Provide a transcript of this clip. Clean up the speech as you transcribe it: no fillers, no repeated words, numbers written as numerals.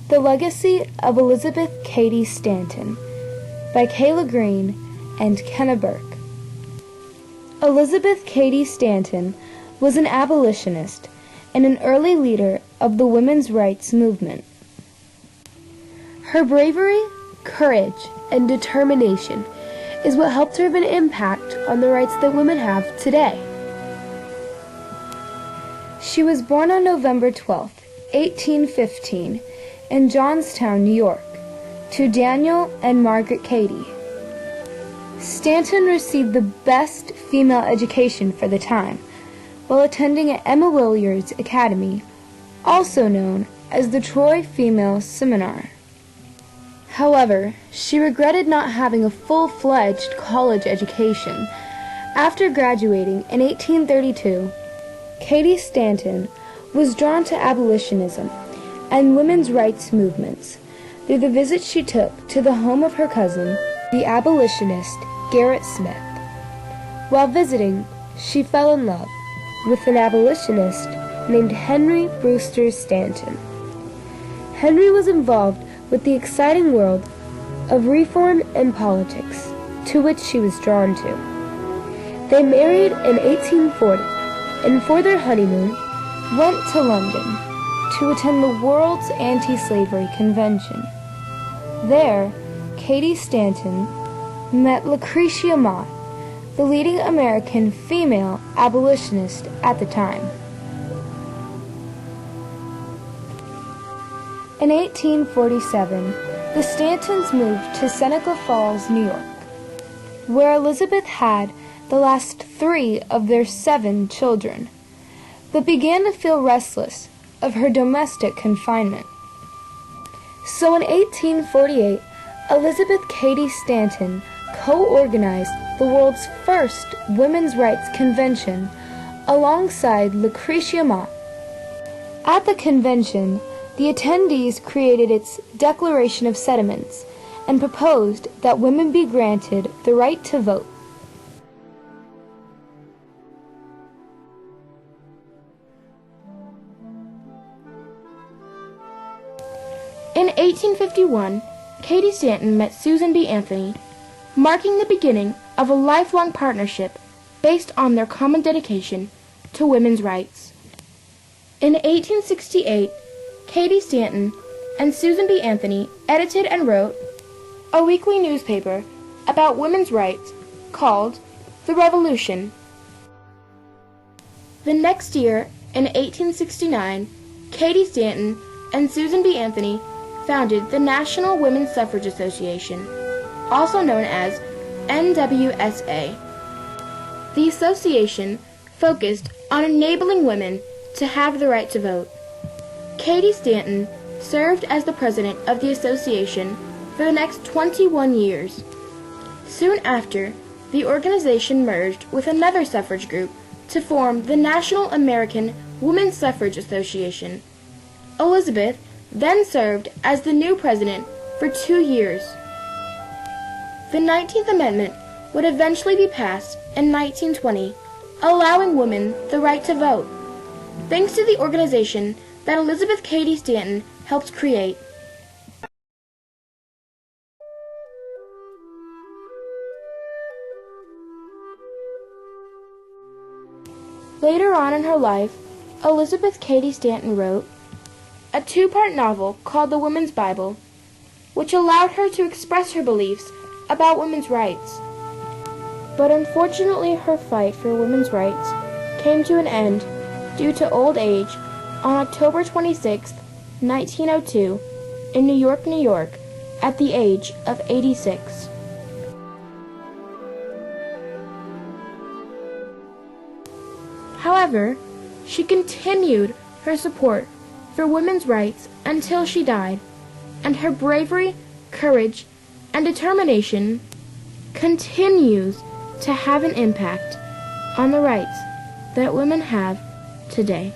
The Legacy of Elizabeth Cady Stanton by Kayla Green and Kenna Burke. Elizabeth Cady Stanton was an abolitionist and an early leader of the women's rights movement. Her bravery, courage, and determination is what helped her have an impact on the rights that women have today. She was born on November 12, 1815, in Johnstown, New York, to Daniel and Margaret Cady. Stanton received the best female education for the time while attending at Emma Williams Academy, also known as the Troy Female Seminar. However, she regretted not having a full-fledged college education. After graduating in 1832, Cady Stanton was drawn to abolitionism and women's rights movements through the visit she took to the home of her cousin, the abolitionist Gerrit Smith. While visiting, she fell in love with an abolitionist named Henry Brewster Stanton. Henry was involved with the exciting world of reform and politics, to which she was drawn to. They married in 1840, and for their honeymoon, went to London to attend the World's Anti-Slavery Convention. There, Cady Stanton met Lucretia Mott, the leading American female abolitionist at the time. In 1847, the Stantons moved to Seneca Falls, New York, where Elizabeth had the last 3 of their 7 children, but began to feel restless of her domestic confinement. So in 1848, Elizabeth Cady Stanton co-organized the world's first women's rights convention alongside Lucretia Mott. At the convention, the attendees created its Declaration of Sentiments and proposed that women be granted the right to vote. In 1851, Cady Stanton met Susan B. Anthony, marking the beginning of a lifelong partnership based on their common dedication to women's rights. In 1868, Cady Stanton and Susan B. Anthony edited and wrote a weekly newspaper about women's rights called The Revolution. The next year, in 1869, Cady Stanton and Susan B. Anthony founded the National Women's Suffrage Association, also known as NWSA. The association focused on enabling women to have the right to vote. Cady Stanton served as the president of the association for the next 21 years. Soon after, the organization merged with another suffrage group to form the National American Women's Suffrage Association. Elizabeth then served as the new president for 2 years. The 19th Amendment would eventually be passed in 1920, allowing women the right to vote, thanks to the organization that Elizabeth Cady Stanton helped create. Later on in her life, Elizabeth Cady Stanton wrote a 2-part novel called The Woman's Bible, which allowed her to express her beliefs about women's rights. But unfortunately, her fight for women's rights came to an end due to old age on October 26, 1902, in New York, New York, at the age of 86. However, she continued her support for women's rights until she died, and her bravery, courage, and determination continues to have an impact on the rights that women have today.